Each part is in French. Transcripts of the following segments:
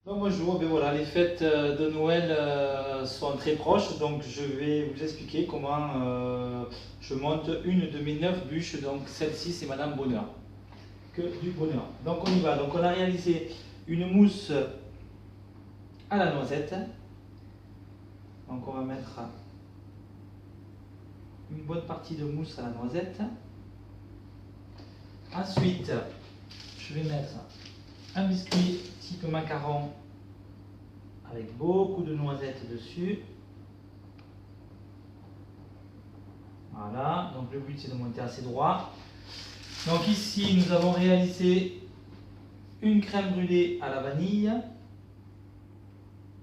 Donc bonjour, ben voilà, les fêtes de Noël sont très proches, donc je vais vous expliquer comment je monte une de mes 9 bûches. Donc celle-ci c'est Madame Bonheur, que du bonheur. Donc on y va, donc on a réalisé une mousse à la noisette. Donc on va mettre une bonne partie de mousse à la noisette. Ensuite, je vais mettre un biscuit type macaron avec beaucoup de noisettes dessus. Voilà, donc le but c'est de monter assez droit. Donc ici nous avons réalisé une crème brûlée à la vanille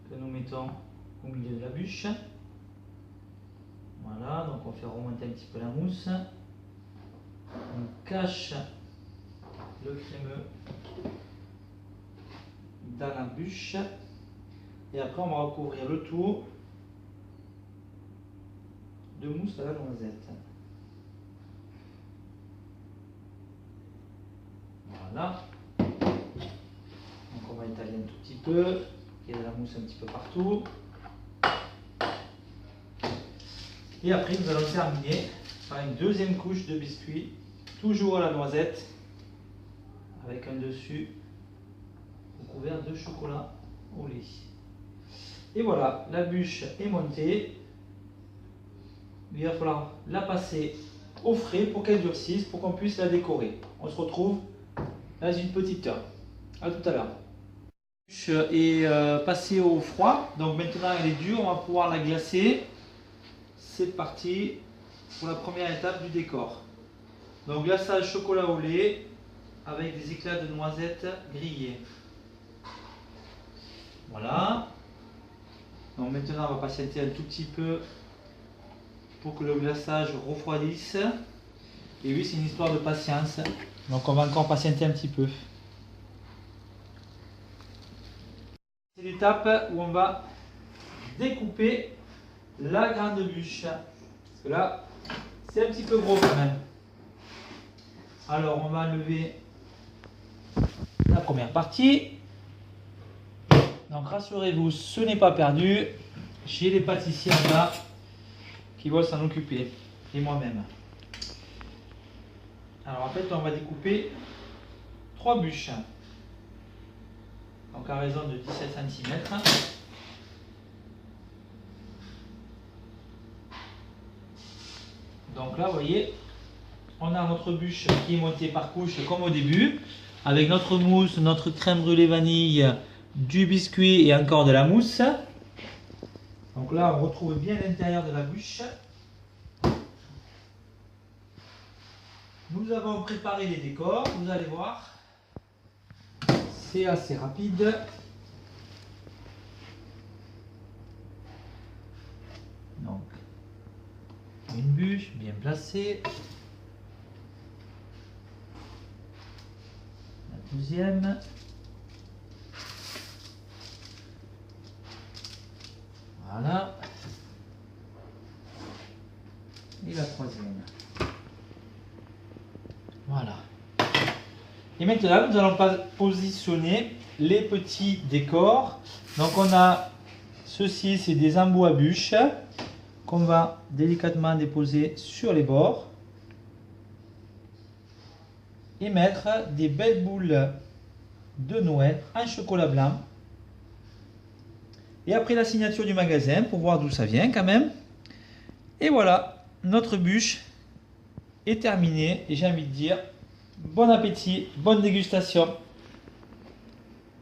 que nous mettons au milieu de la bûche. Voilà, donc on fait remonter un petit peu la mousse. On cache le crémeux dans la bûche. Et après on va recouvrir le tout de mousse à la noisette. Voilà. Donc on va étaler un tout petit peu, qu'il y ait de la mousse un petit peu partout. Et après nous allons terminer par une deuxième couche de biscuit, toujours à la noisette, avec un dessus recouvert de chocolat au lait. Et voilà, la bûche est montée. Il va falloir la passer au frais pour qu'elle durcisse, pour qu'on puisse la décorer. On se retrouve dans une petite heure. A tout à l'heure. La bûche est passée au froid, donc maintenant elle est dure, on va pouvoir la glacer. C'est parti pour la première étape du décor. Donc glaçage chocolat au lait avec des éclats de noisettes grillées. Voilà. Donc maintenant on va patienter un tout petit peu pour que le glaçage refroidisse. Et oui, c'est une histoire de patience. Donc on va encore patienter un petit peu. C'est l'étape où on va découper la grande bûche. Parce que là, c'est un petit peu gros quand même. Alors on va enlever la première partie. Donc rassurez-vous, ce n'est pas perdu. J'ai les pâtissiers en bas qui vont s'en occuper, et moi-même. Alors en fait on va découper 3 bûches. Donc à raison de 17 cm. Donc là vous voyez, on a notre bûche qui est montée par couche comme au début, avec notre mousse, notre crème brûlée vanille, du biscuit et encore de la mousse. Donc là on retrouve bien l'intérieur de la bûche. Nous avons préparé les décors, vous allez voir, c'est assez rapide. Donc, une bûche bien placée. La deuxième. Voilà. Et la troisième. Voilà. Et maintenant, nous allons positionner les petits décors. Donc, on a ceci, c'est des embouts à bûches qu'on va délicatement déposer sur les bords et mettre des belles boules de Noël en chocolat blanc. Et après la signature du magasin pour voir d'où ça vient quand même. Et voilà, notre bûche est terminée et j'ai envie de dire bon appétit, bonne dégustation.